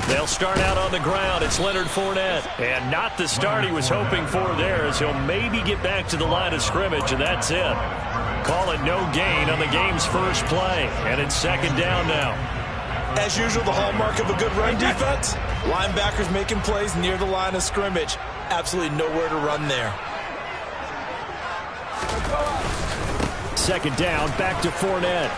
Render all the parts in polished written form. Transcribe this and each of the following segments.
They'll start out on the ground. It's Leonard Fournette. And not the start he was hoping for there, as he'll maybe get back to the line of scrimmage, and that's it. Call it no gain on the game's first play. And it's second down now. As usual, the hallmark of a good run defense, linebackers making plays near the line of scrimmage. Absolutely nowhere to run there. Second down, back to Fournette.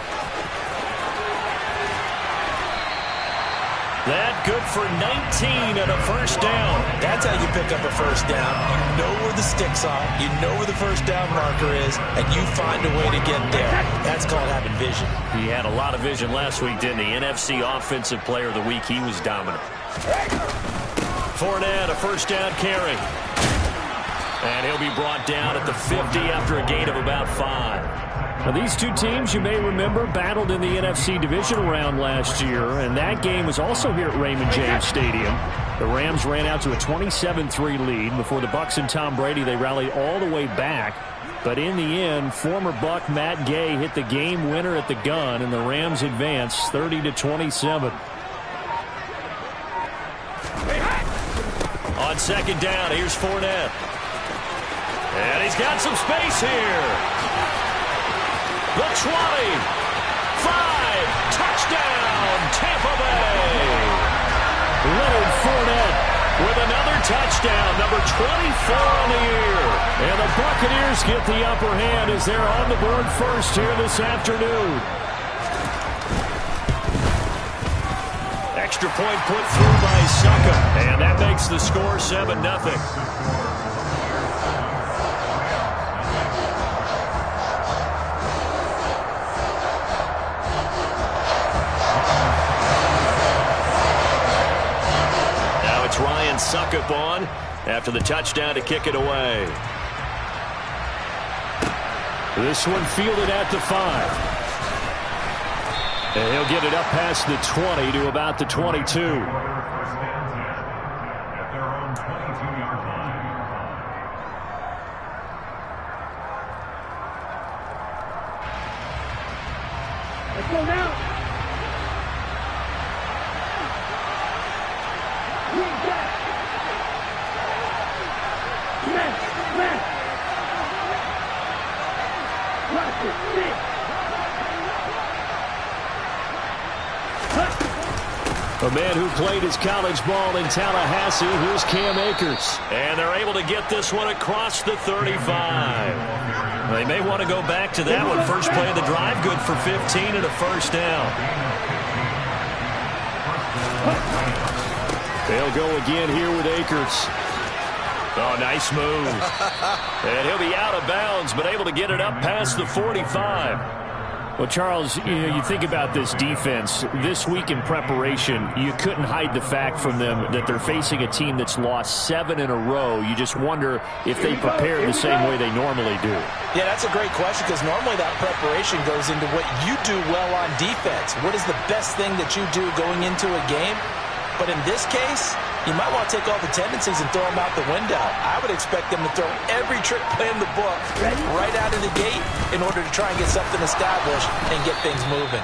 That good for 19 and a first down. That's how you pick up a first down. You know where the sticks are. You know where the first down marker is, and you find a way to get there. That's called having vision. He had a lot of vision last week, didn't he? NFC Offensive Player of the Week. He was dominant. Fournette, a first down carry. And he'll be brought down at the 50 after a gain of about 5. Now, these two teams, you may remember, battled in the NFC divisional round last year, and that game was also here at Raymond James Stadium. The Rams ran out to a 27-3 lead. Before the Bucs and Tom Brady, they rallied all the way back. But in the end, former Buck Matt Gay hit the game winner at the gun, and the Rams advanced 30-27. On second down, here's Fournette. And he's got some space here. The 20, 5, touchdown, Tampa Bay. Leonard Fournette with another touchdown, number 24 on the year. And the Buccaneers get the upper hand as they're on the board first here this afternoon. Extra point put through by Suckup, and that makes the score 7-0. Suckup on after the touchdown to kick it away. This one fielded at the 5. And he'll get it up past the 20 to about the 22. Let's go now. A man who played his college ball in Tallahassee, here's Cam Akers. And they're able to get this one across the 35. They may want to go back to that one. First play of the drive, good for 15 and a first down. They'll go again here with Akers. Oh, nice move. And he'll be out of bounds, but able to get it up past the 45. Well, Charles, you think about this defense. This week in preparation, you couldn't hide the fact from them that they're facing a team that's lost 7 in a row. You just wonder if they prepare the same way they normally do. Yeah, that's a great question, because normally that preparation goes into what you do well on defense. What is the best thing that you do going into a game? But in this case, you might want to take all the tendencies and throw them out the window. I would expect them to throw every trick play in the book right out of the gate in order to try and get something established and get things moving.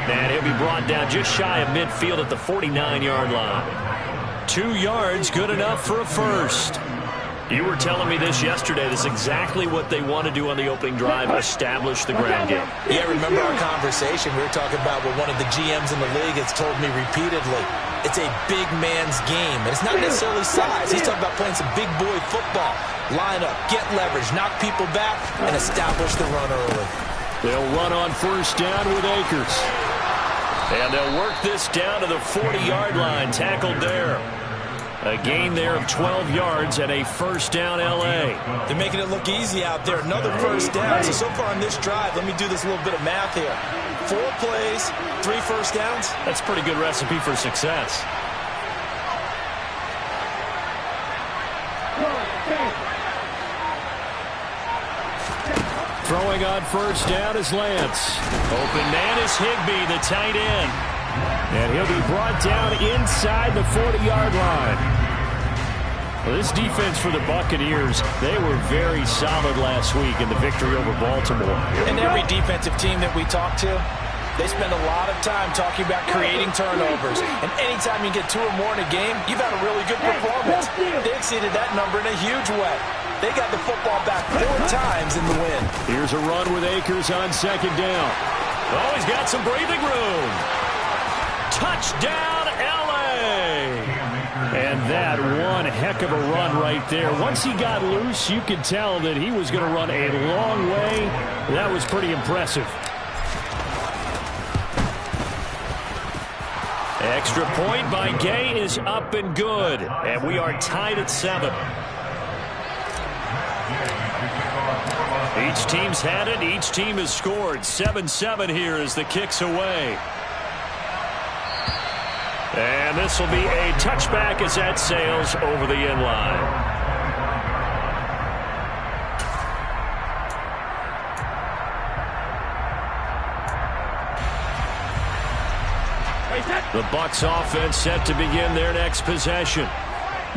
And he'll be brought down just shy of midfield at the 49-yard line. 2 yards, good enough for a first. You were telling me this yesterday. This is exactly what they want to do on the opening drive, establish the ground game. Yeah, remember our conversation. We were talking about what one of the GMs in the league has told me repeatedly. It's a big man's game, and it's not necessarily size. He's talking about playing some big boy football. Line up, get leverage, knock people back, and establish the run early. They'll run on first down with Akers. And they'll work this down to the 40-yard line, tackled there. A gain there of 12 yards and a first down L.A. They're making it look easy out there. Another first down. So far on this drive, let me do this little bit of math here. 4 plays, 3 first downs. That's a pretty good recipe for success. Throwing on first down is Lance. Open man is Higbee, the tight end. And he'll be brought down inside the 40-yard line. Well, this defense for the Buccaneers, they were very solid last week in the victory over Baltimore. And every defensive team that we talk to, they spend a lot of time talking about creating turnovers. And anytime you get 2 or more in a game, you've had a really good performance. They exceeded that number in a huge way. They got the football back 4 times in the win. Here's a run with Akers on 2nd down. Oh, he's got some breathing room. Touchdown, L.A. And that one heck of a run right there. Once he got loose, you could tell that he was going to run a long way. That was pretty impressive. Extra point by Gay is up and good. And we are tied at 7. Each team's had it. Each team has scored. 7-7 here as the kick's away. And this will be a touchback as that sails over the end line. The Bucs offense set to begin their next possession.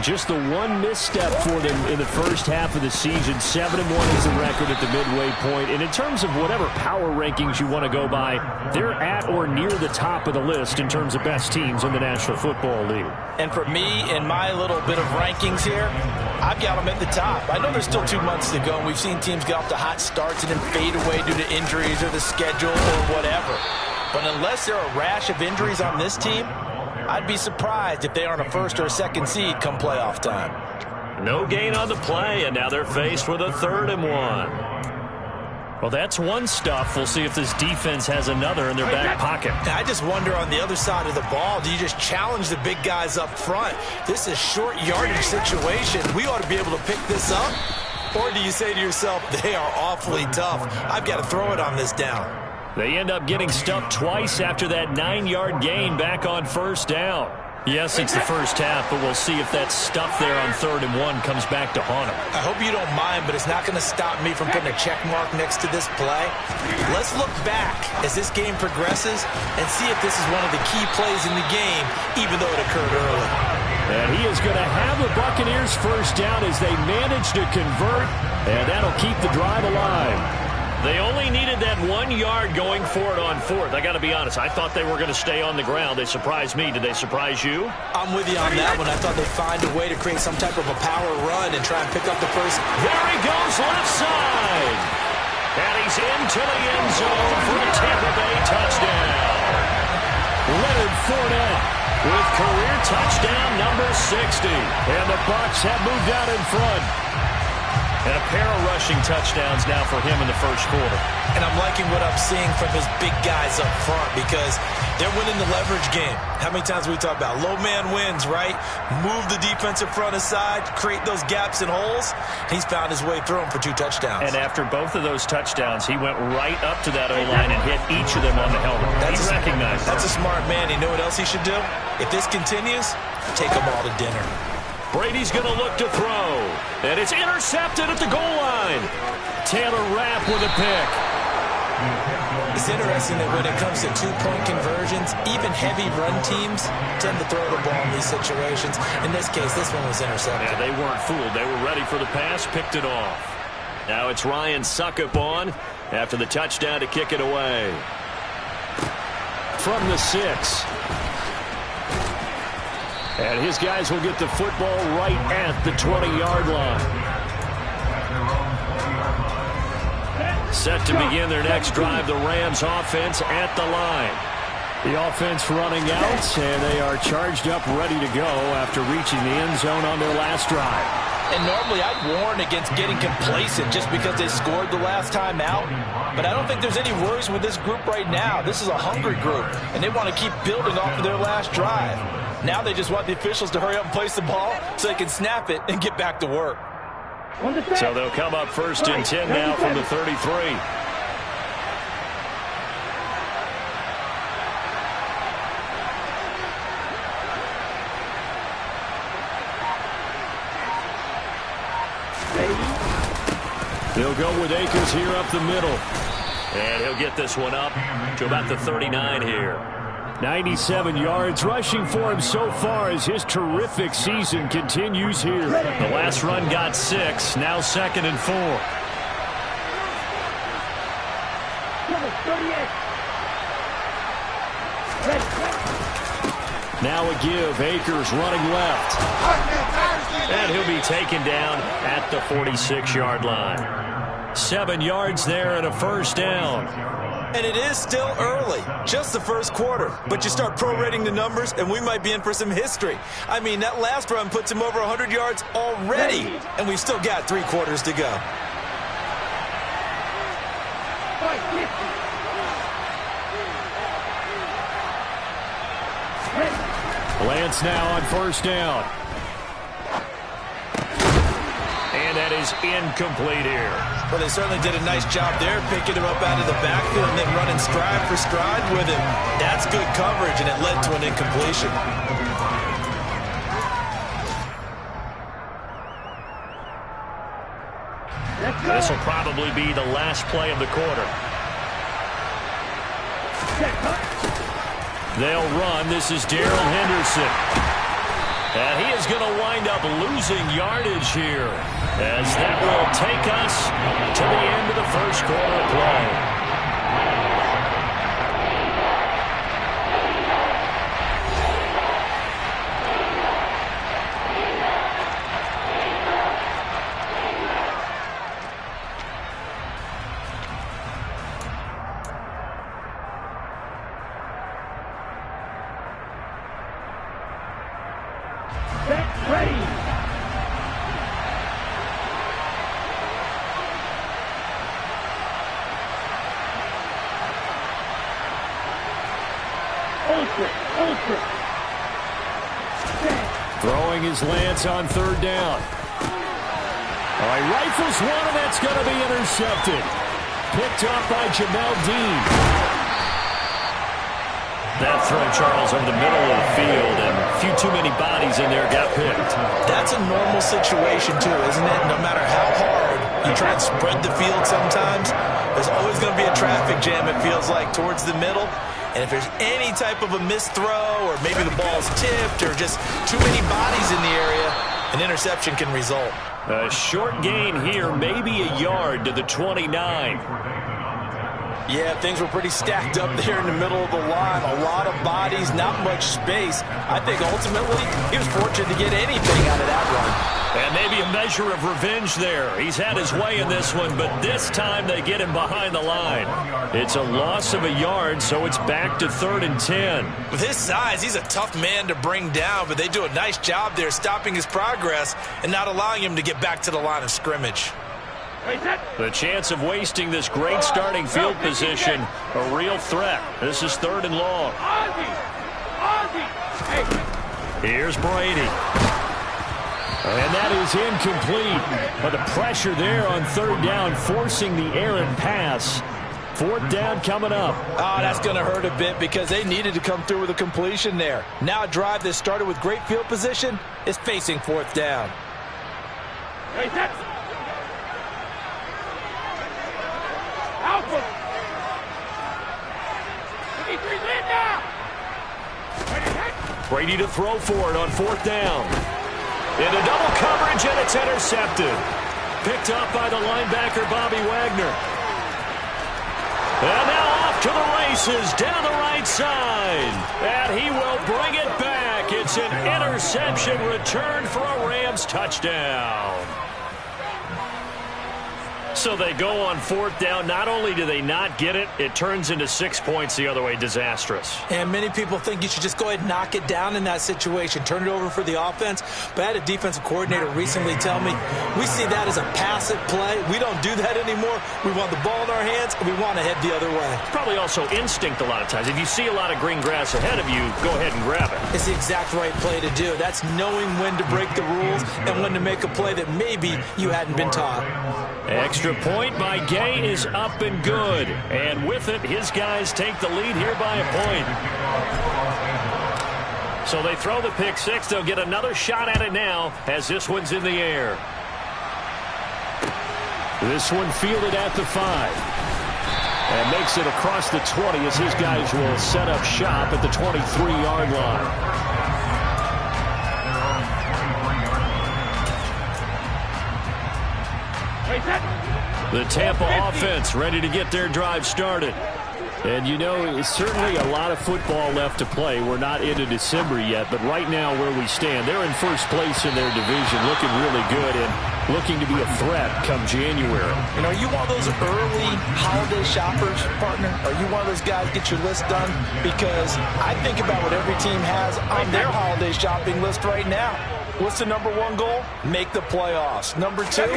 Just the one misstep for them in the first half of the season. 7-1 is the record at the midway point. And in terms of whatever power rankings you want to go by, they're at or near the top of the list in terms of best teams in the National Football League. And for me, in my little bit of rankings here, I've got them at the top. I know there's still 2 months to go, and we've seen teams get off to hot starts and then fade away due to injuries or the schedule or whatever. But unless there are a rash of injuries on this team, I'd be surprised if they aren't a 1st or a 2nd seed come playoff time. No gain on the play, and now they're faced with a 3rd and 1. Well, that's one stuff. We'll see if this defense has another in their back pocket. I just wonder on the other side of the ball, do you just challenge the big guys up front? This is short yardage situation. We ought to be able to pick this up. Or do you say to yourself, they are awfully tough. I've got to throw it on this down. They end up getting stuffed twice after that 9-yard gain back on 1st down. Yes, it's the first half, but we'll see if that stuff there on 3rd and 1 comes back to haunt them. I hope you don't mind, but it's not going to stop me from putting a check mark next to this play. Let's look back as this game progresses and see if this is one of the key plays in the game, even though it occurred early. And he is going to have the Buccaneers 1st down as they manage to convert, and that'll keep the drive alive. They only needed that 1 yard going for it on 4th. I got to be honest. I thought they were going to stay on the ground. They surprised me. Did they surprise you? I'm with you on that one. I thought they'd find a way to create some type of a power run and try and pick up the first. There he goes left side. And he's into the end zone for a Tampa Bay touchdown. Leonard Fournette with career touchdown number 60. And the Bucs have moved out in front. And a pair of rushing touchdowns now for him in the 1st quarter. And I'm liking what I'm seeing from his big guys up front because they're winning the leverage game. How many times we talk about low man wins, right? Move the defensive front aside, create those gaps and holes. He's found his way through them for 2 touchdowns. And after both of those touchdowns, he went right up to that O-line and hit each of them on the helmet. He recognized that's a smart man. You know what else he should do? If this continues, take them all to dinner. Brady's going to look to throw. And it's intercepted at the goal line. Taylor Rapp with a pick. It's interesting that when it comes to 2-point conversions, even heavy run teams tend to throw the ball in these situations. In this case, this one was intercepted. Yeah, they weren't fooled. They were ready for the pass, picked it off. Now it's Ryan Suckup on after the touchdown to kick it away. From the 6. And his guys will get the football right at the 20-yard line. Set to begin their next drive, the Rams offense at the line. The offense running out, and they are charged up, ready to go after reaching the end zone on their last drive. And normally I'd warn against getting complacent just because they scored the last time out. But I don't think there's any worries with this group right now. This is a hungry group, and they want to keep building off of their last drive. Now they just want the officials to hurry up and place the ball so they can snap it and get back to work. So they'll come up 1st and 10 now from the 33. They'll go with Akers here up the middle. And he'll get this one up to about the 39 here. 97 yards rushing for him so far as his terrific season continues here. The last run got 6, now 2nd and 4. Now a give. Akers running left. And he'll be taken down at the 46-yard line. 7 yards there and a first down. And it is still early, just the first quarter. But you start prorating the numbers, and we might be in for some history. I mean, that last run puts him over 100 yards already, and we've still got 3 quarters to go. Lance now on first down. And that is incomplete here. Well, they certainly did a nice job there, picking him up out of the backfield and then running stride for stride with him. That's good coverage, and it led to an incompletion. This will probably be the last play of the quarter. They'll run. This is Darrell Henderson. And he is going to wind up losing yardage here, as that will take us to the end of the first quarter of play. Throwing his Lance on third down. All right, rifles one, and that's going to be intercepted. Picked up by Jamel Dean. That throw, Charles, over the middle of the field, and a few too many bodies in there got picked. That's a normal situation, too, isn't it? No matter how hard you try and spread the field sometimes, there's always going to be a traffic jam, it feels like, towards the middle. And if there's any type of a missed throw, or maybe the ball's tipped, or just too many bodies in the area, an interception can result. A short gain here, maybe a yard to the 29. Yeah, things were pretty stacked up there in the middle of the line. A lot of bodies, not much space. I think ultimately he was fortunate to get anything out of that run. And maybe a measure of revenge there. He's had his way in this one, but this time they get him behind the line. It's a loss of a yard, so it's back to 3rd and 10. With his size, he's a tough man to bring down, but they do a nice job there stopping his progress and not allowing him to get back to the line of scrimmage. The chance of wasting this great starting field position, a real threat. This is 3rd and long. Here's Brady. And that is incomplete. But the pressure there on 3rd down, forcing the errant pass. 4th down coming up. Oh, that's going to hurt a bit because they needed to come through with a completion there. Now a drive that started with great field position is facing 4th down. Brady to throw for it on 4th down. Into double coverage, and it's intercepted. Picked up by the linebacker, Bobby Wagner. And now off to the races down the right side. And he will bring it back. It's an interception return for a Rams touchdown. So they go on 4th down. Not only do they not get it, it turns into 6 points the other way. Disastrous. And many people think you should just go ahead and knock it down in that situation. Turn it over for the offense. But I had a defensive coordinator recently tell me, we see that as a passive play. We don't do that anymore. We want the ball in our hands, and we want to head the other way. Probably also instinct a lot of times. If you see a lot of green grass ahead of you, go ahead and grab it. It's the exact right play to do. That's knowing when to break the rules and when to make a play that maybe you hadn't been taught. Extra point by Gay is up and good. And with it, his guys take the lead here by a point. So they throw the pick six. They'll get another shot at it now as this one's in the air. This one fielded at the 5. And makes it across the 20 as his guys will set up shop at the 23-yard line. The Tampa offense ready to get their drive started. And, you know, it's certainly a lot of football left to play. We're not into December yet, but right now where we stand, they're in first place in their division, looking really good and looking to be a threat come January. You know, are you one of those early holiday shoppers, partner? Are you one of those guys get your list done? Because I think about what every team has on their holiday shopping list right now. What's the number one goal? Make the playoffs. Number two,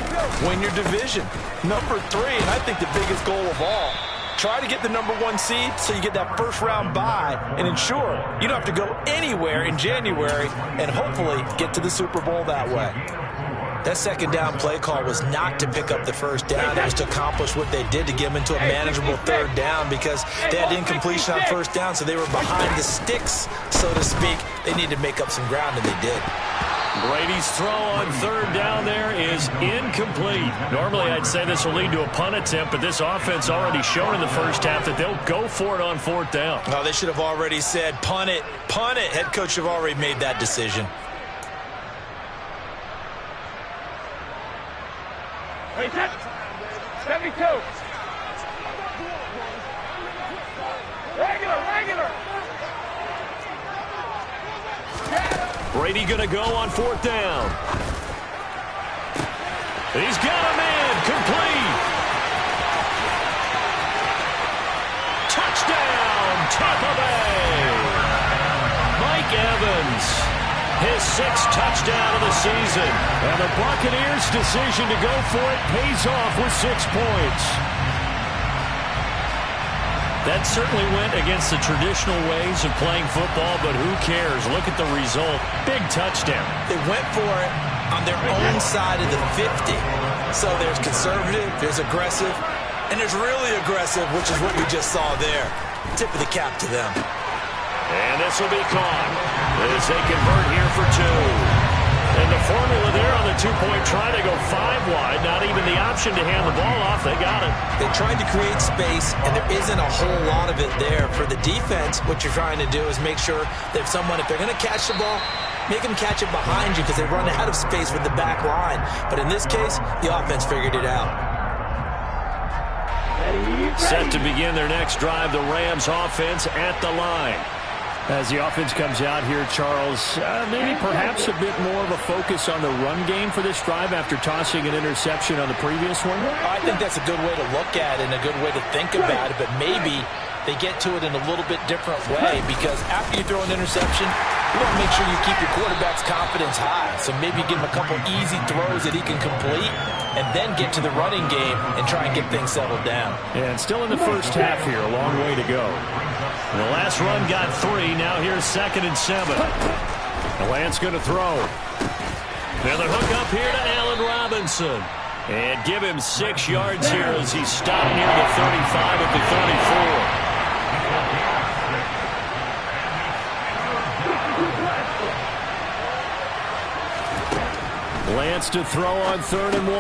win your division. Number three, and I think the biggest goal of all, try to get the number one seed so you get that first round bye and ensure you don't have to go anywhere in January and hopefully get to the Super Bowl that way. That second down play call was not to pick up the first down. It was to accomplish what they did to get them into a manageable third down because they had incompletion on first down, so they were behind the sticks, so to speak. They needed to make up some ground, and they did. Brady's throw on third down there is incomplete. Normally I'd say this will lead to a punt attempt, but this offense already shown in the first half that they'll go for it on fourth down. Oh, they should have already said, punt it, punt it. Head coach have already made that decision. Wait, set. 72. Regular. Brady going to go on fourth down. He's got a man complete. Touchdown, Tampa Bay. Mike Evans, his sixth touchdown of the season. And the Buccaneers' decision to go for it pays off with 6 points. That certainly went against the traditional ways of playing football, but who cares? Look at the result. Big touchdown. They went for it on their own side of the 50. So there's conservative, there's aggressive, and there's really aggressive, which is what we just saw there. Tip of the cap to them. And this will be caught as they convert here for 2. And the formula there on the two-point try to go 5 wide. Not even the option to hand the ball off. They got it. They tried to create space, and there isn't a whole lot of it there. For the defense, what you're trying to do is make sure that if they're going to catch the ball, make them catch it behind you because they run out of space with the back line. But in this case, the offense figured it out. Set to begin their next drive, the Rams offense at the line. As the offense comes out here, Charles, maybe perhaps a bit more of a focus on the run game for this drive after tossing an interception on the previous one? I think that's a good way to look at it and a good way to think about it, but maybe they get to it in a little bit different way because after you throw an interception, you want to make sure you keep your quarterback's confidence high. So maybe give him a couple easy throws that he can complete and then get to the running game and try and get things settled down. And still in the first half here, a long way to go. And the last run got 3. Now here's 2nd and 7. Lance going to throw. Now the hook up here to Allen Robinson. And give him 6 yards here as he stopped near the 35 at the 34. Lance to throw on 3rd and 1.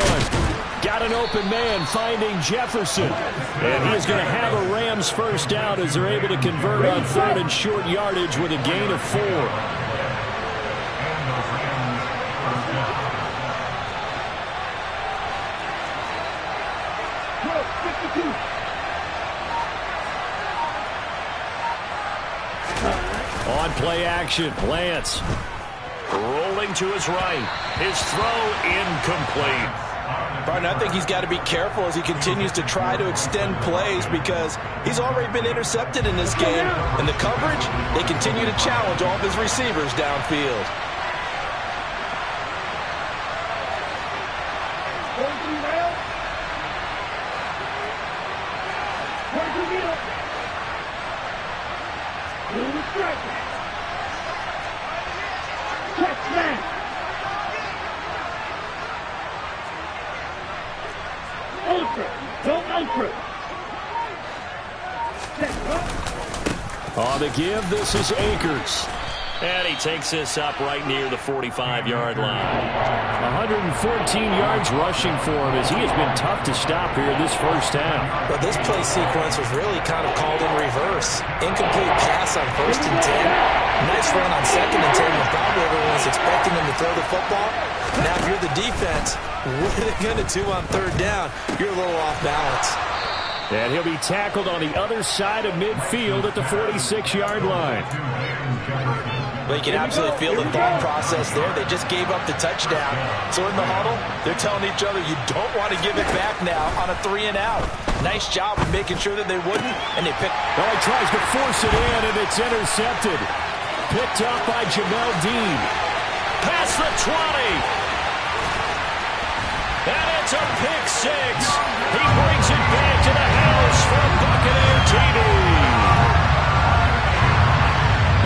Got an open man finding Jefferson. And he's going to have a Rams first down as they're able to convert on 3rd and short yardage with a gain of 4. On play action, Lance rolling to his right. His throw incomplete. Barton, I think he's got to be careful as he continues to try to extend plays because he's already been intercepted in this game. And the coverage, they continue to challenge all of his receivers downfield. On the give, this is Akers. And he takes this up right near the 45-yard line. 114 yards rushing for him as he has been tough to stop here this first half. But this play sequence was really kind of called in reverse. Incomplete pass on 1st and 10. Nice run on 2nd and 10 when probably everyone was expecting him to throw the football. Now if you're the defense, what are they going to do on 3rd down? You're a little off balance. And he'll be tackled on the other side of midfield at the 46-yard line. But you can absolutely feel the thought process there. They just gave up the touchdown. So in the huddle, they're telling each other, you don't want to give it back now on a 3-and-out. Nice job of making sure that they wouldn't, and they picked. Oh, he tries to force it in, and it's intercepted. Picked up by Jamel Dean. Past the 20. And it's a pick 6. He brings it back to the house for a Buccaneer TD.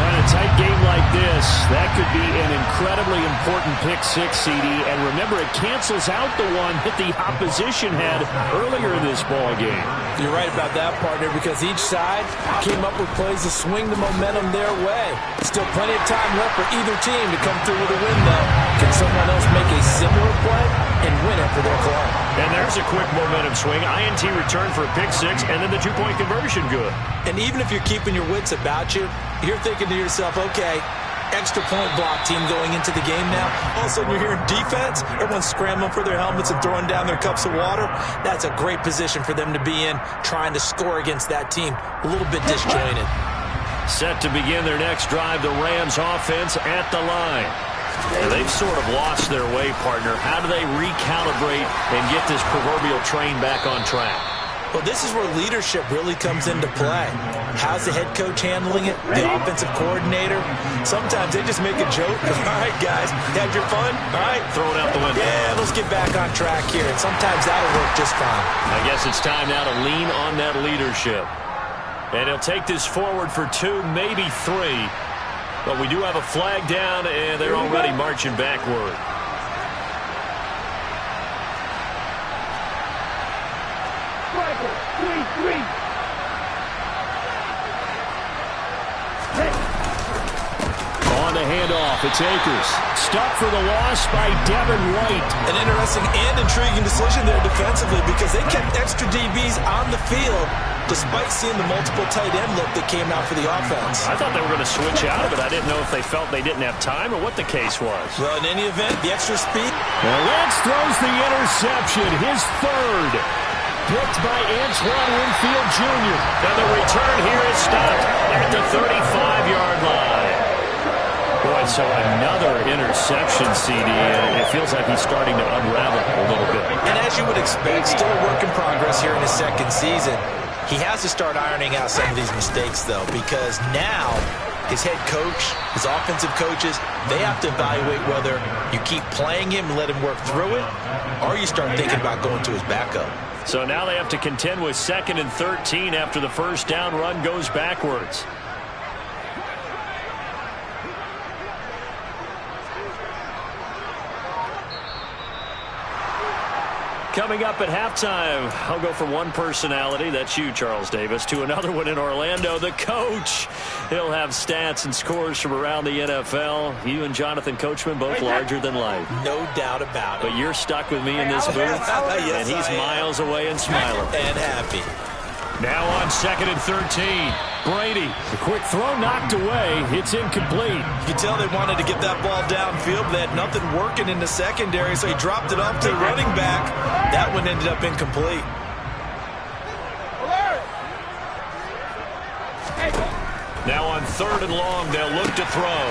In a tight game like this, that could be an incredibly important pick 6, CD. And remember, it cancels out the one that the opposition had earlier in this ball game. You're right about that, partner, because each side came up with plays to swing the momentum their way. Still plenty of time left for either team to come through with a win, though. Can someone else make a similar play and win it for their club? And there's a quick momentum swing. INT return for a pick 6, and then the 2-point conversion good. And even if you're keeping your wits about you, you're thinking to yourself, okay, extra point block team going into the game now. All of a sudden you're hearing defense. Everyone's scrambling for their helmets and throwing down their cups of water. That's a great position for them to be in, trying to score against that team. A little bit disjointed. Set to begin their next drive, the Rams offense at the line. And they've sort of lost their way, partner. How do they recalibrate and get this proverbial train back on track? Well, this is where leadership really comes into play. How's the head coach handling it? The offensive coordinator? Sometimes they just make a joke. All right, guys, had your fun? All right. Throw it out the window. Yeah, let's get back on track here. And sometimes that'll work just fine. I guess it's time now to lean on that leadership. And he'll take this forward for 2, maybe 3. But we do have a flag down, and they're already marching backward. On the handoff, it's Akers. Stuck for the loss by Devin White. An interesting and intriguing decision there defensively because they kept extra DBs on the field despite seeing the multiple tight end look that came out for the offense. I thought they were going to switch out of it. I didn't know if they felt they didn't have time or what the case was. Well, in any event, the extra speed. Now Lance throws the interception, his 3rd. Picked by Antoine Winfield Jr. And the return here is stopped at the 35-yard line. Boy, so another interception, CD, and it feels like he's starting to unravel a little bit. And as you would expect, still a work in progress here in his 2nd season. He has to start ironing out some of these mistakes, though, because now his head coach, his offensive coaches, they have to evaluate whether you keep playing him and let him work through it, or you start thinking about going to his backup. So now they have to contend with 2nd and 13 after the first down run goes backwards. Coming up at halftime, I'll go from one personality, that's you, Charles Davis, to another one in Orlando, the coach. He'll have stats and scores from around the NFL. You and Jonathan Coachman, both larger than life. No doubt about it. But you're stuck with me in this booth, yes, and he's miles away and smiling. And happy. Now on 2nd and 13. Brady, the quick throw knocked away. It's incomplete. You can tell they wanted to get that ball downfield, but they had nothing working in the secondary, so he dropped it off to the running back. That one ended up incomplete. Now on 3rd and long, they'll look to throw.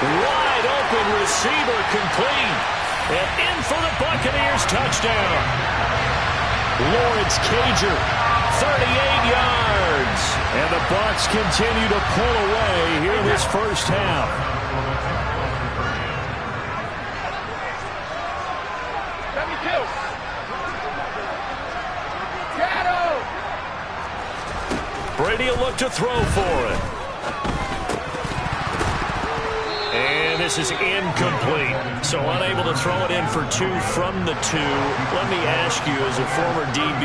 Wide open receiver complete. And in for the Buccaneers touchdown. Lawrence Cager, 38 yards. And the Bucs continue to pull away here in this first half. Brady will look to throw for it. And this is incomplete. So unable to throw it in for 2 from the 2. Let me ask you, as a former DB,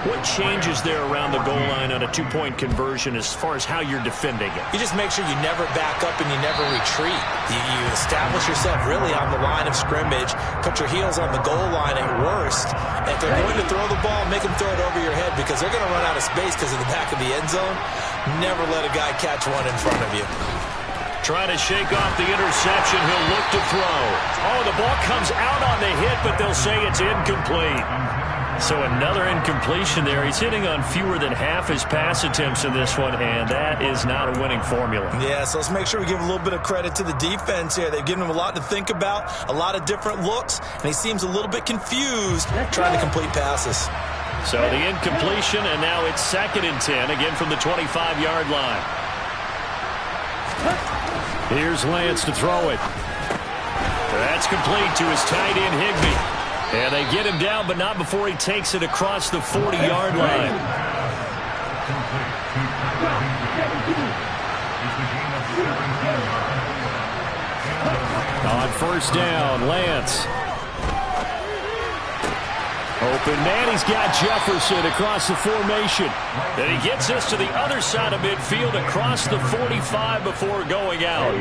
what changes there around the goal line on a 2-point conversion as far as how you're defending it? You just make sure you never back up and you never retreat. You establish yourself really on the line of scrimmage, put your heels on the goal line at worst. If they're going to throw the ball, make them throw it over your head because they're going to run out of space because of the back of the end zone. Never let a guy catch one in front of you. Trying to shake off the interception. He'll look to throw. Oh, the ball comes out on the hit, but they'll say it's incomplete. So another incompletion there. He's hitting on fewer than half his pass attempts in this one, and that is not a winning formula. Yeah, so let's make sure we give a little bit of credit to the defense here. They've given him a lot to think about, a lot of different looks, and he seems a little bit confused trying to complete passes. So the incompletion, and now it's 2nd and 10, again from the 25-yard line. Here's Lance to throw it. That's complete to his tight end, Higbee. And they get him down, but not before he takes it across the 40-yard line. On 1st down, Lance. Open man, he's got Jefferson across the formation. Then he gets us to the other side of midfield across the 45 before going out.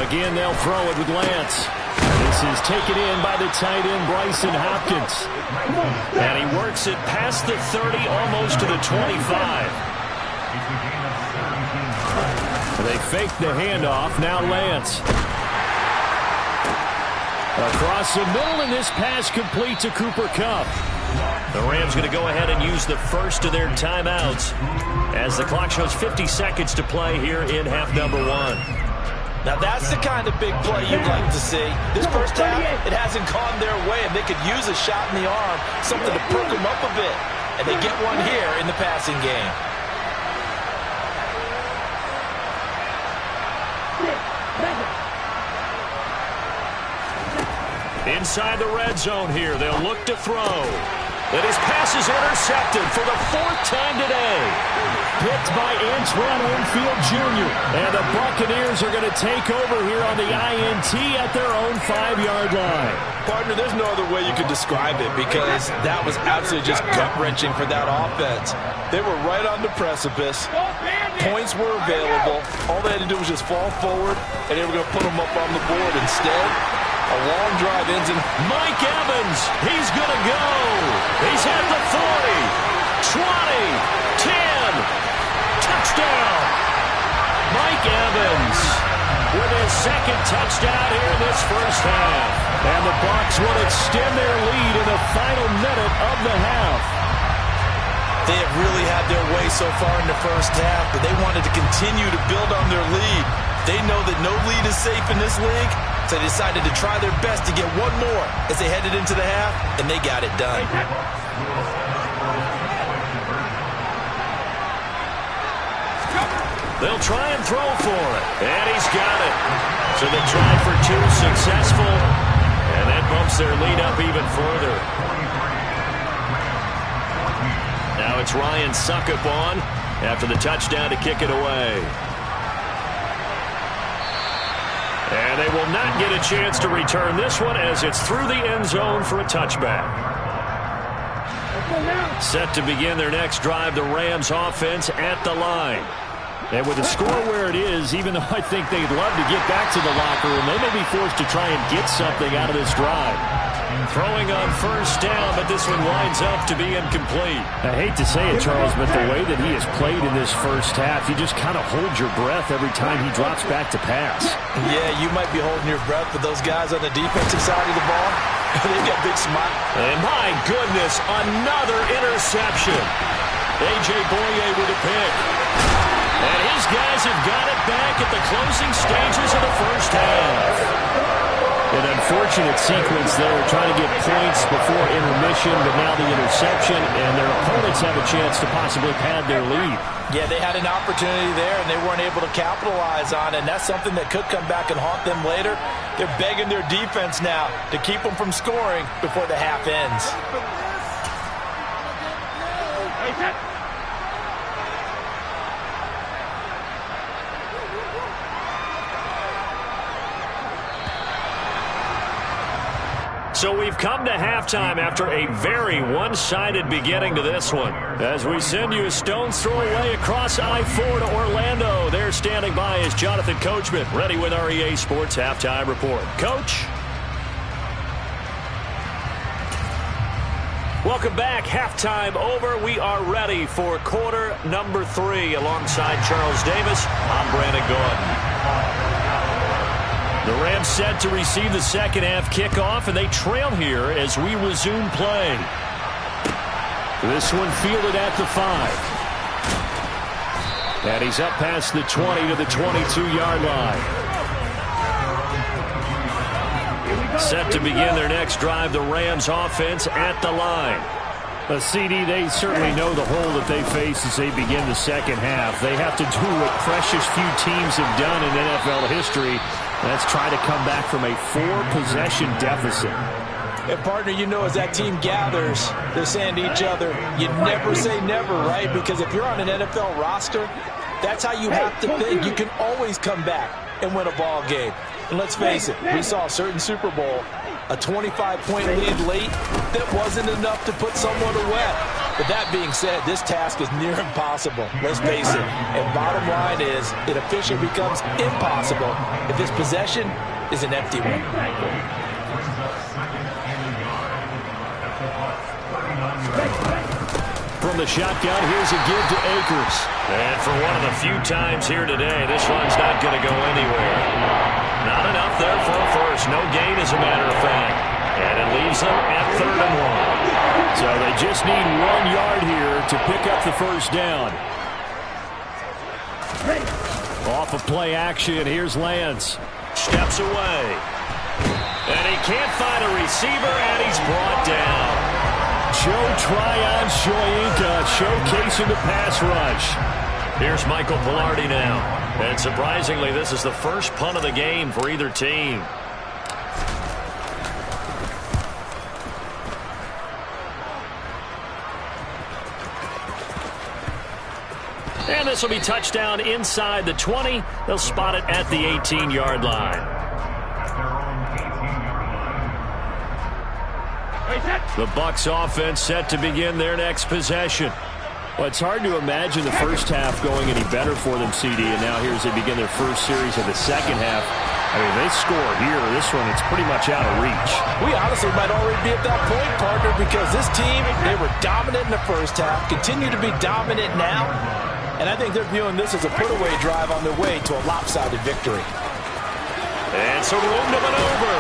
Again, they'll throw it with Lance. This is taken in by the tight end, Bryson Hopkins. And he works it past the 30, almost to the 25. They fake the handoff. Now Lance. Across the middle, and this pass complete to Cooper Kupp. The Rams going to go ahead and use the first of their timeouts as the clock shows 50 seconds to play here in half number 1. Now that's the kind of big play you'd like to see. This first half, it hasn't gone their way, and they could use a shot in the arm, something to perk them up a bit. And they get one here in the passing game. Inside the red zone here, they'll look to throw. But his pass is intercepted for the 4th time today. Picked by Antoine Winfield Jr. And the Buccaneers are going to take over here on the INT at their own 5-yard line. Partner, there's no other way you could describe it because that was absolutely just gut-wrenching for that offense. They were right on the precipice. Points were available. All they had to do was just fall forward, and they were going to put them up on the board. Instead, a long drive ends in Mike Evans. He's going to go. He's at the 40, 20, 10. Touchdown. Mike Evans with his 2nd touchdown here in this first half. And the Bucs will extend their lead in the final minute of the half. They have really had their way so far in the first half, but they wanted to continue to build on their lead. They know that no lead is safe in this league, so they decided to try their best to get one more as they headed into the half, and they got it done. They'll try and throw for it, and he's got it. So the try for 2 successful, and that bumps their lead up even further. Now it's Ryan Suckup on after the touchdown to kick it away. And they will not get a chance to return this one as it's through the end zone for a touchback. Set to begin their next drive, the Rams offense at the line. And with the score where it is, even though I think they'd love to get back to the locker room, they may be forced to try and get something out of this drive. Throwing on 1st down, but this one winds up to be incomplete. I hate to say it, Charles, but the way that he has played in this first half, you just kind of hold your breath every time he drops back to pass. Yeah, you might be holding your breath, but those guys on the defensive side of the ball, they got big smile. And my goodness, another interception. A.J. Boye with a pick. And his guys have got it back at the closing stages of the first half. An unfortunate sequence there, trying to get points before intermission, but now the interception, and their opponents have a chance to possibly pad their lead. Yeah, they had an opportunity there, and they weren't able to capitalize on it, and that's something that could come back and haunt them later. They're begging their defense now to keep them from scoring before the half ends. So we've come to halftime after a very one-sided beginning to this one. As we send you a stone's throw away across I-4 to Orlando. There standing by is Jonathan Coachman, ready with our EA Sports Halftime Report. Coach? Welcome back. Halftime over. We are ready for quarter number 3. Alongside Charles Davis, I'm Brandon Gordon. The Rams set to receive the second half kickoff, and they trail here as we resume play. This one fielded at the 5. And he's up past the 20 to the 22-yard line. Set to begin their next drive, the Rams offense at the line. CD, they certainly know the hole that they face as they begin the second half. They have to do what precious few teams have done in NFL history. That's try to come back from a 4-possession deficit. And, partner, you know, as that team gathers, they're saying to each other, you never say never, right? Because if you're on an NFL roster, that's how you have to think. You can always come back and win a ball game. And let's face it, we saw a certain Super Bowl, a 25-point lead late that wasn't enough to put someone away. But that being said, this task is near impossible. Let's face it. And bottom line is, it officially becomes impossible if this possession is an empty one. From the shotgun, here's a give to Akers. And for one of the few times here today, this run's not going to go anywhere. Not enough there for a first. No gain, as a matter of fact. And it leaves them at 3rd and 1. So they just need 1 yard here to pick up the first down. Off of play action, here's Lance. Steps away. And he can't find a receiver, and he's brought down. Joe Tryon-Shoyinka showcasing the pass rush. Here's Michael Pilardi now. And surprisingly, this is the first punt of the game for either team. And this will be touchdown inside the 20. They'll spot it at the 18-yard line. The Bucs offense set to begin their next possession. Well, it's hard to imagine the first half going any better for them, CD, and now here as they begin their first series of the second half. I mean, they score here. This one, it's pretty much out of reach. We honestly might already be at that point, partner, because this team, they were dominant in the first half, continue to be dominant now, and I think they're viewing this as a put-away drive on their way to a lopsided victory. And so room to maneuver.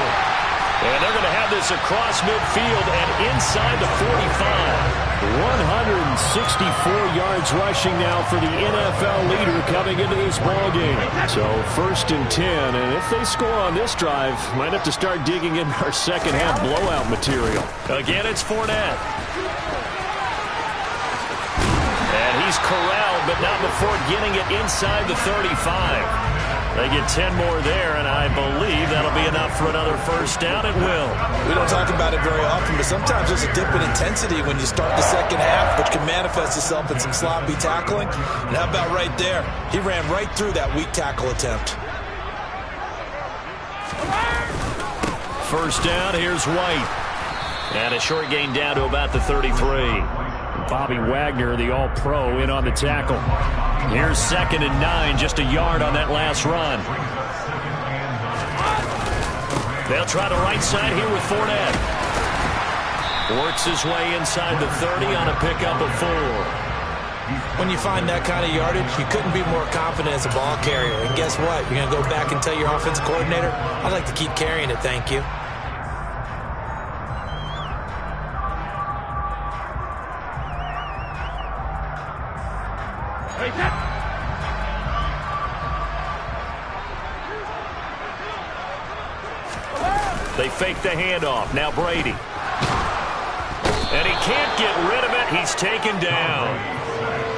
And they're going to have this across midfield and inside the 45. 164 yards rushing now for the NFL leader coming into this ballgame. So 1st and 10, and if they score on this drive, might have to start digging in our second half blowout material. Again, it's Fournette. And he's corralled, but not before getting it inside the 35. They get 10 more there, and I believe that'll be enough for another first down. It will. We don't talk about it very often, but sometimes there's a dip in intensity when you start the second half, which can manifest itself in some sloppy tackling. And how about right there? He ran right through that weak tackle attempt. First down, here's White. And a short gain down to about the 33. Bobby Wagner, the all-pro, in on the tackle. Here's 2nd and 9, just a yard on that last run. They'll try the right side here with Fournette. Works his way inside the 30 on a pickup of 4. When you find that kind of yardage, you couldn't be more confident as a ball carrier. And guess what? You're going to go back and tell your offensive coordinator, I'd like to keep carrying it, thank you. They fake the handoff. Now Brady. And he can't get rid of it. He's taken down.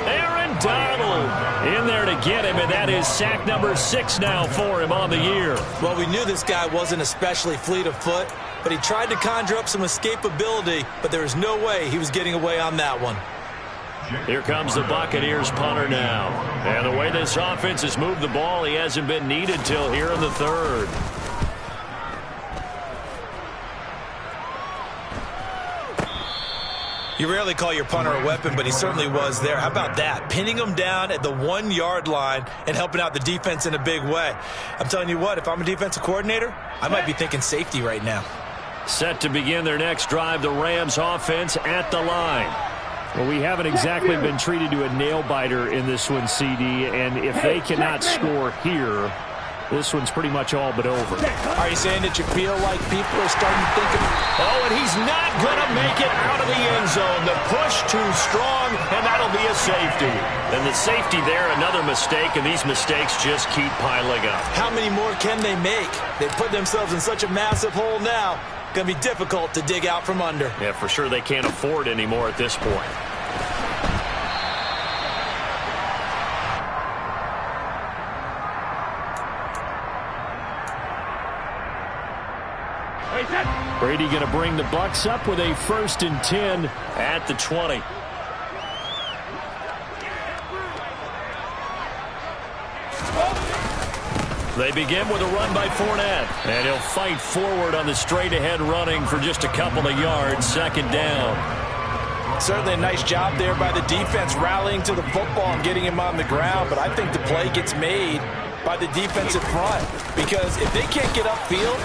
Aaron Donald in there to get him, and that is sack number 6 now for him on the year. Well, we knew this guy wasn't especially fleet of foot, but he tried to conjure up some escapability, but there was no way he was getting away on that one. Here comes the Buccaneers punter now. And the way this offense has moved the ball, he hasn't been needed till here in the 3rd. You rarely call your punter a weapon, but he certainly was there. How about that? Pinning him down at the 1-yard line and helping out the defense in a big way. I'm telling you what, if I'm a defensive coordinator, I might be thinking safety right now. Set to begin their next drive, the Rams offense at the line. Well, we haven't exactly been treated to a nail-biter in this one, CD, and if they cannot score here, this one's pretty much all but over. Are you saying that you feel like people are starting to think of... Oh, and he's not going to make it out of the end zone. The push too strong, and that'll be a safety. And the safety there, another mistake, and these mistakes just keep piling up. How many more can they make? They've put themselves in such a massive hole now. Going to be difficult to dig out from under. Yeah, for sure they can't afford anymore at this point. Brady going to bring the Bucs up with a 1st and 10 at the 20. They begin with a run by Fournette. And he'll fight forward on the straight-ahead running for just a couple of yards. 2nd down. Certainly a nice job there by the defense rallying to the football and getting him on the ground. But I think the play gets made by the defensive front. Because if they can't get upfield...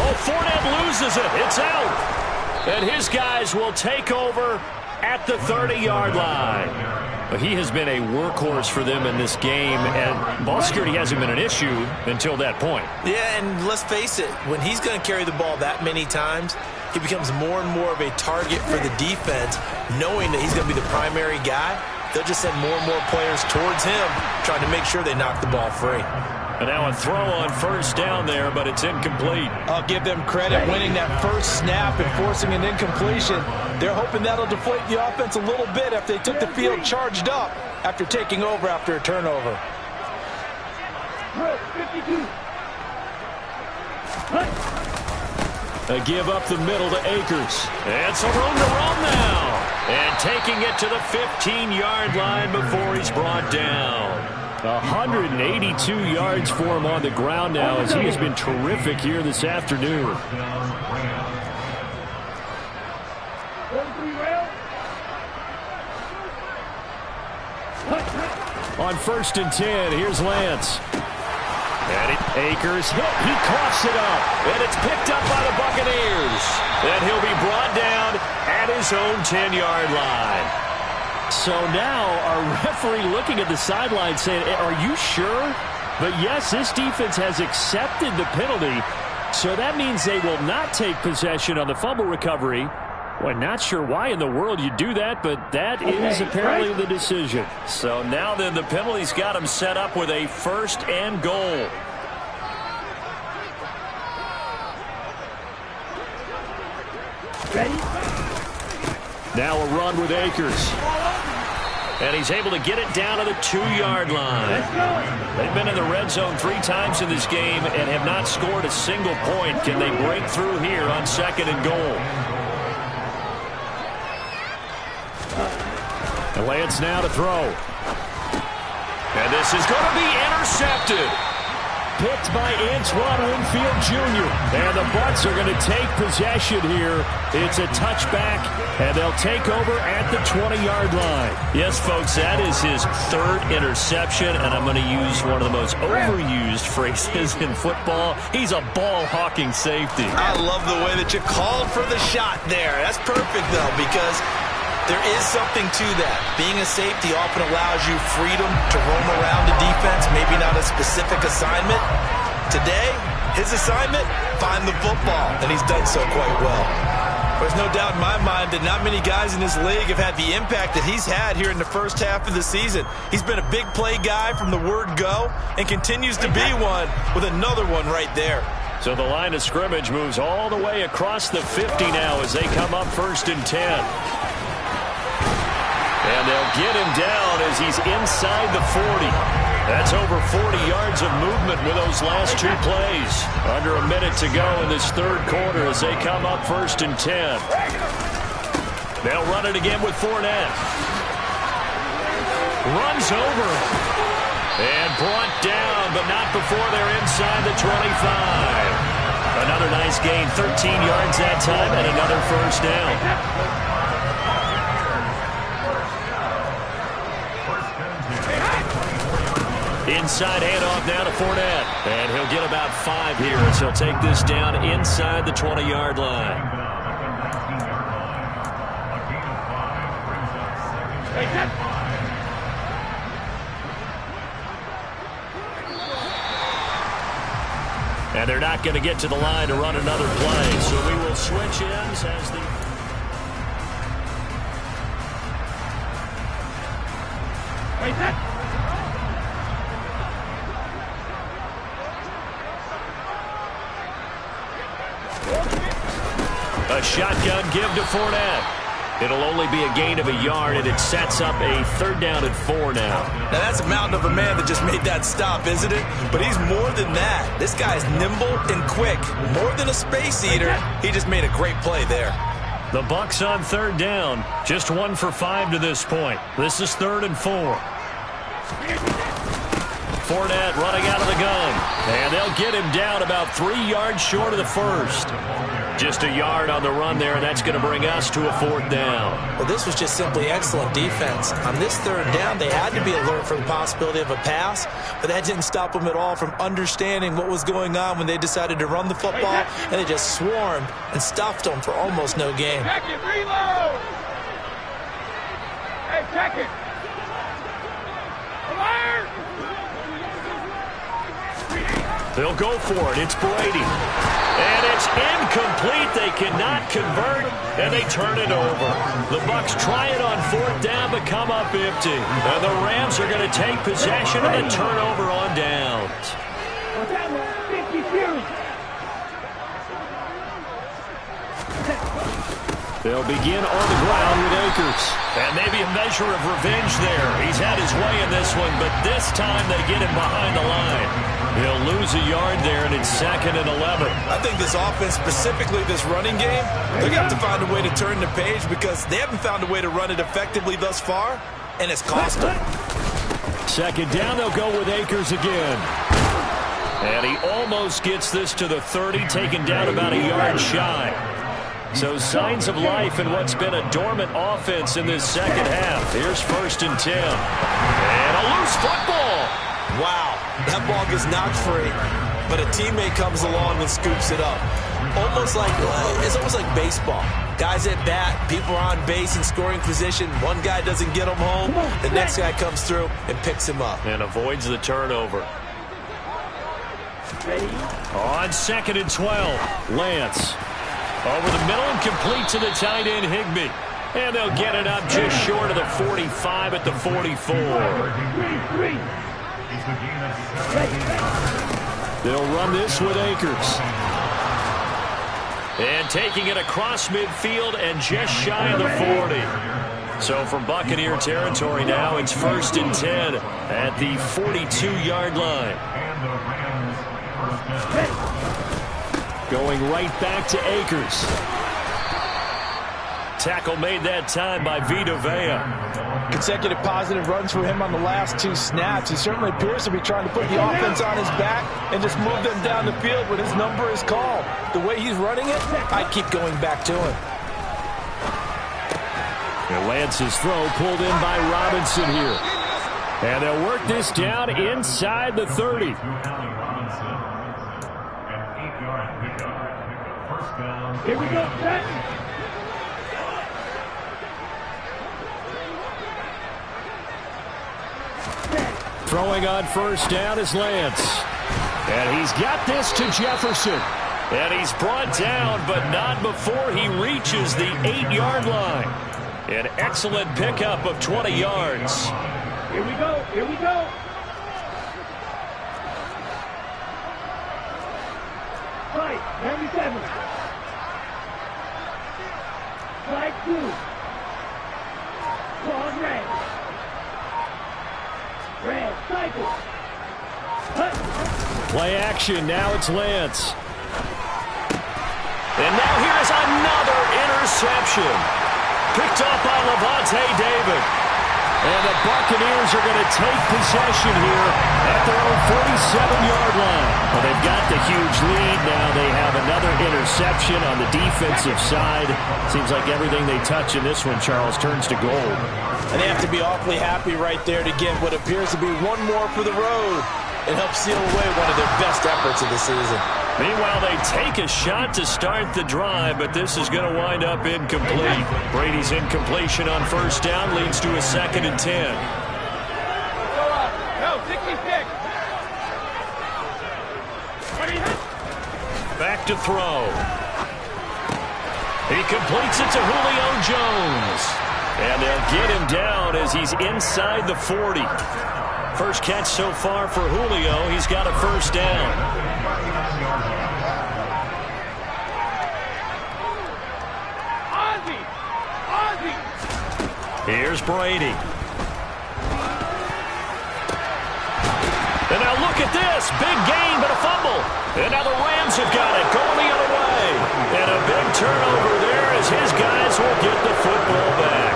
Oh, Fournette loses it. It's out. And his guys will take over at the 30-yard line. But he has been a workhorse for them in this game, and ball security hasn't been an issue until that point. Yeah, and let's face it, when he's going to carry the ball that many times, he becomes more and more of a target for the defense, knowing that he's going to be the primary guy. They'll just send more and more players towards him, trying to make sure they knock the ball free. And now a throw on 1st down there, but it's incomplete. I'll give them credit winning that first snap and forcing an incompletion. They're hoping that'll deflate the offense a little bit after they took the field charged up after taking over after a turnover. They give up the middle to Akers. And some room to run now. And taking it to the 15-yard line before he's brought down. 182 yards for him on the ground now as he has been terrific here this afternoon. On 1st and 10, here's Lance. And Akers hit. He coughs it up. And it's picked up by the Buccaneers. And he'll be brought down at his own 10-yard line. So now our referee looking at the sideline saying, are you sure? But yes, this defense has accepted the penalty. So that means they will not take possession on the fumble recovery. Well, not sure why in the world you do that, but that is apparently the decision. So now then the penalty's got him set up with a 1st and goal. Now a run with Akers. And he's able to get it down to the 2-yard line. They've been in the red zone 3 times in this game and have not scored a single point. Can they break through here on 2nd and goal? And Lance now to throw. And this is going to be intercepted. Picked by Antoine Winfield Jr. And the Bucs are going to take possession here. It's a touchback, and they'll take over at the 20-yard line. Yes, folks, that is his 3rd interception, and I'm going to use one of the most overused phrases in football. He's a ball-hawking safety. I love the way that you called for the shot there. That's perfect, though, because there is something to that. Being a safety often allows you freedom to roam around the defense, maybe not a specific assignment. Today, his assignment, find the football, and he's done so quite well. There's no doubt in my mind that not many guys in this league have had the impact that he's had here in the first half of the season. He's been a big play guy from the word go and continues to be one with another one right there. So the line of scrimmage moves all the way across the 50 now as they come up 1st and 10. And they'll get him down as he's inside the 40. That's over 40 yards of movement with those last 2 plays. Under a minute to go in this 3rd quarter as they come up 1st and 10. They'll run it again with Fournette. Runs over. And brought down, but not before they're inside the 25. Another nice gain, 13 yards that time, and another 1st down. Inside handoff now to Fournette. And he'll get about 5 here as he'll take this down inside the 20-yard line. And they're not going to get to the line to run another play. So we will switch ends as the... A shotgun give to Fournette. It'll only be a gain of a yard, and it sets up a 3rd down and 4 now. Now, that's a mountain of a man that just made that stop, isn't it? But he's more than that. This guy's nimble and quick. More than a space eater. He just made a great play there. The Bucs on 3rd down. Just 1 for 5 to this point. This is 3rd and 4. Fournette running out of the gun. And they'll get him down about 3 yards short of the first. Just a yard on the run there, and that's going to bring us to a 4th down. Well, this was just simply excellent defense. On this 3rd down, they had to be alert for the possibility of a pass, but that didn't stop them at all from understanding what was going on when they decided to run the football, and they just swarmed and stuffed them for almost no gain. Check it, reload! Hey, check it! Alert! They'll go for it. It's Brady. And it's incomplete. They cannot convert, and they turn it over. The Bucs try it on 4th down, but come up empty. And the Rams are going to take possession of the turnover on downs. They'll begin on the ground with Akers. And maybe a measure of revenge there. He's had his way in this one, but this time they get him behind the line. He'll lose a yard there, and it's 2nd and 11. I think this offense, specifically this running game, they're going to have to find a way to turn the page because they haven't found a way to run it effectively thus far, and it's cost them. 2nd down, they'll go with Akers again. And he almost gets this to the 30, taken down about a yard shy. So signs of life in what's been a dormant offense in this 2nd half. Here's 1st and 10. And a loose football. Wow, that ball gets knocked free, but a teammate comes along and scoops it up. It's almost like baseball. Guys at bat, people are on base in scoring position. One guy doesn't get him home. The next guy comes through and picks him up. And avoids the turnover. On 2nd and 12, Lance. Over the middle and complete to the tight end, Higbee. And they'll get it up just short of the 45 at the 44. They'll run this with Akers. And taking it across midfield and just shy of the 40. So from Buccaneer territory now, it's 1st and 10 at the 42-yard line. Going right back to Akers. Tackle made that time by Vita Vea. Consecutive positive runs for him on the last 2 snaps. He certainly appears to be trying to put the offense on his back and just move them down the field when his number is called. The way he's running it, I'd keep going back to him. And Lance's throw pulled in by Robinson here. And they'll work this down inside the 30. Here we go, set. Throwing on 1st down is Lance. And he's got this to Jefferson. And he's brought down, but not before he reaches the 8-yard line. An excellent pickup of 20 yards. Here we go, here we go. Right, 97. Flag 2. Clause red. Red, cycle. Play action, now it's Lance. And now here's another interception. Picked off by Levante David. And the Buccaneers are going to take possession here at their own 47-yard line. Well, they've got the huge lead now. They have another interception on the defensive side. Seems like everything they touch in this one, Charles, turns to gold. And they have to be awfully happy right there to get what appears to be one more for the road and help seal away one of their best efforts of the season. Meanwhile, they take a shot to start the drive, but this is going to wind up incomplete. Brady's incompletion on first down leads to a 2nd and 10. Go, 66. Back to throw. He completes it to Julio Jones. And they'll get him down as he's inside the 40. First catch so far for Julio. He's got a first down. Here's Brady. And now look at this. Big gain, but a fumble. And now the Rams have got it. Going the other way. And a big turnover there as his guys will get the football back.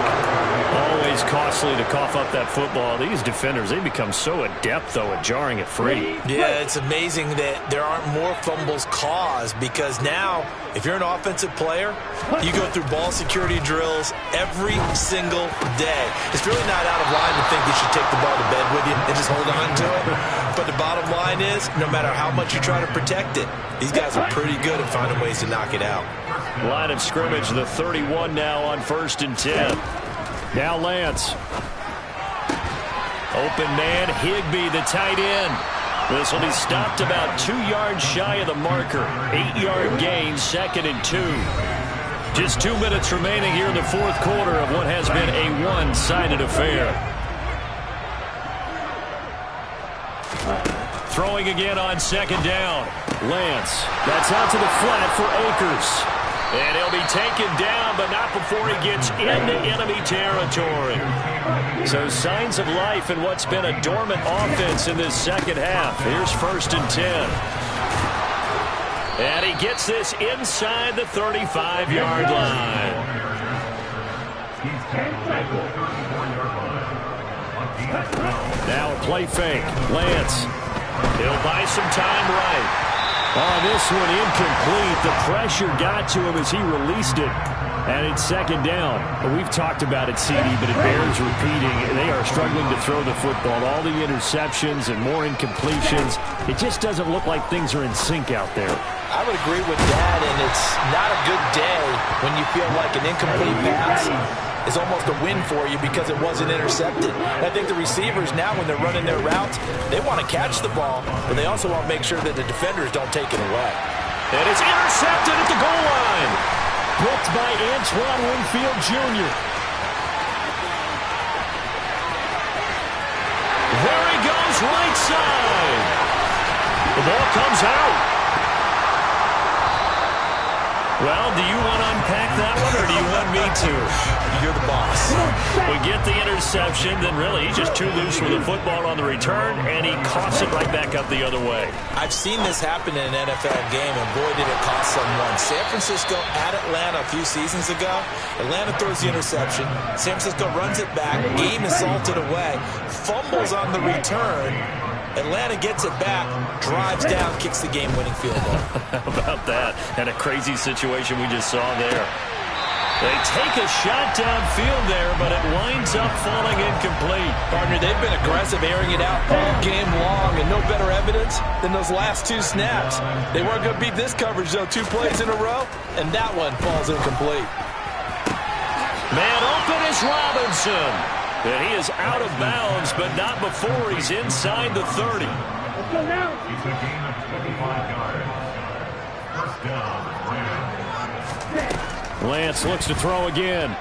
Always costly to cough up that football. These defenders, they become so adept, though, at jarring it free. Yeah, it's amazing that there aren't more fumbles caused because now, if you're an offensive player, you go through ball security drills every single day. It's really not out of line to think you should take the ball to bed with you and just hold on to it. But the bottom line is, no matter how much you try to protect it, these guys are pretty good at finding ways to knock it out. Line of scrimmage, the 31 now on 1st and 10. Now Lance. Open man, Higbee, the tight end. This will be stopped about 2 yards shy of the marker. 8-yard gain, 2nd and 2. Just 2 minutes remaining here in the 4th quarter of what has been a one-sided affair. Throwing again on 2nd down. Lance. That's out to the flat for Akers. And he'll be taken down, but not before he gets into enemy territory. So signs of life in what's been a dormant offense in this second half. Here's 1st and 10. And he gets this inside the 35-yard line. Now a play fake. Lance. He'll buy some time right. On this one, incomplete. The pressure got to him as he released it. And it's 2nd down. We've talked about it, CD, but it bears repeating. They are struggling to throw the football. All the interceptions and more incompletions. It just doesn't look like things are in sync out there. I would agree with that, and it's not a good day when you feel like an incomplete pass is almost a win for you because it wasn't intercepted. And I think the receivers now, when they're running their routes, they want to catch the ball, but they also want to make sure that the defenders don't take it away. And it's intercepted at the goal line. Blocked by Antoine Winfield Jr. There he goes, right side. The ball comes out. Well, do you want to unpack that one, or do you want me to? You're the boss. We get the interception, then really he's just too loose with the football on the return, and he coughs it right back up the other way. I've seen this happen in an NFL game, and boy, did it cost someone. San Francisco at Atlanta a few seasons ago. Atlanta throws the interception. San Francisco runs it back. Game is salted away. Fumbles on the return. Atlanta gets it back, drives down, kicks the game-winning field goal. How about that? And a crazy situation we just saw there. They take a shot downfield there, but it winds up falling incomplete. Partner, they've been aggressive, airing it out all game long, and no better evidence than those last 2 snaps. They weren't going to beat this coverage, though, 2 plays in a row, and that one falls incomplete. Man open is Robinson. And he is out of bounds, but not before he's inside the 30. Let's go now. He's a gain of 25 yards. First down, Rams. Lance looks to throw again.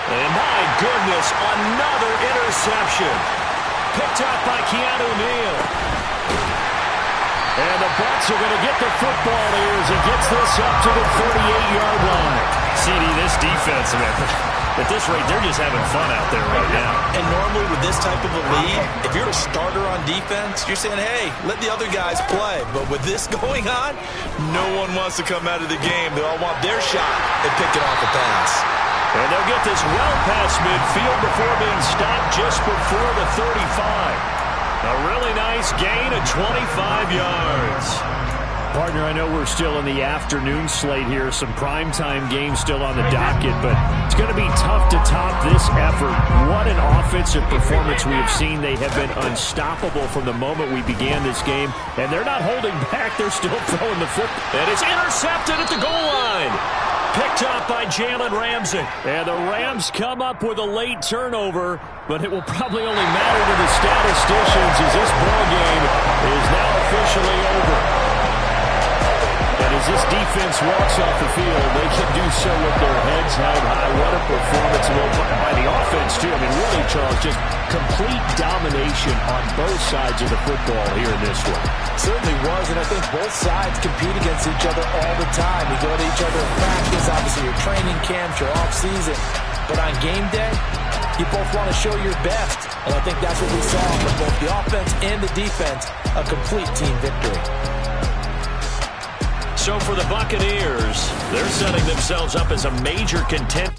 And my goodness, another interception. Picked up by Keanu Neal. And the Bucs are going to get the football here as he gets this up to the 38-yard line. CD, this defense, man, at this rate, they're just having fun out there right now. And normally with this type of a lead, if you're a starter on defense, you're saying, hey, let the other guys play. But with this going on, no one wants to come out of the game. They all want their shot at picking off the pass. And they'll get this well past midfield before being stopped just before the 35. A really nice gain of 25 yards. Partner, I know we're still in the afternoon slate here. Some primetime games still on the docket, but it's going to be tough to top this effort. What an offensive performance we have seen. They have been unstoppable from the moment we began this game, and they're not holding back. They're still throwing the football. And it's intercepted at the goal line. Picked up by Jalen Ramsey. And the Rams come up with a late turnover, but it will probably only matter to the statisticians as this ball game is now officially over. And as this defense walks off the field, they can do so with their heads held high. What a performance by the offense, too. I mean, really, Charles, just complete domination on both sides of the football here in this one. Certainly was, and I think both sides compete against each other all the time. You go to each other in practice, obviously your training camps, your off-season. But on game day, you both want to show your best. And I think that's what we saw from both the offense and the defense, a complete team victory. So for the Buccaneers, they're setting themselves up as a major contender.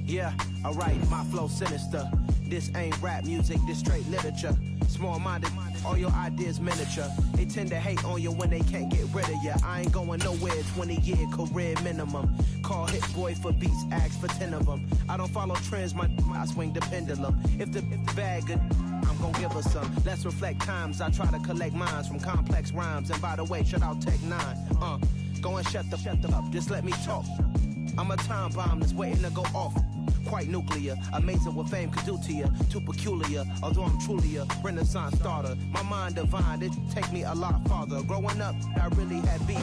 Yeah, alright, my flow sinister. This ain't rap music, this straight literature. Small-minded, all your ideas miniature. They tend to hate on you when they can't get rid of you. I ain't going nowhere, 20-year career minimum. Call Hit Boy for beats, ask for 10 of them. I don't follow trends, I swing the pendulum. If the bag good, I'm gonna give her some. Let's reflect times, I try to collect minds from complex rhymes. And by the way, shout out Tech 9. Go and shut the up, just let me talk. I'm a time bomb that's waiting to go off. Quite nuclear, amazing what fame could do to you. Too peculiar, although I'm truly a renaissance starter. My mind divine, it take me a lot farther. Growing up, I really had beef.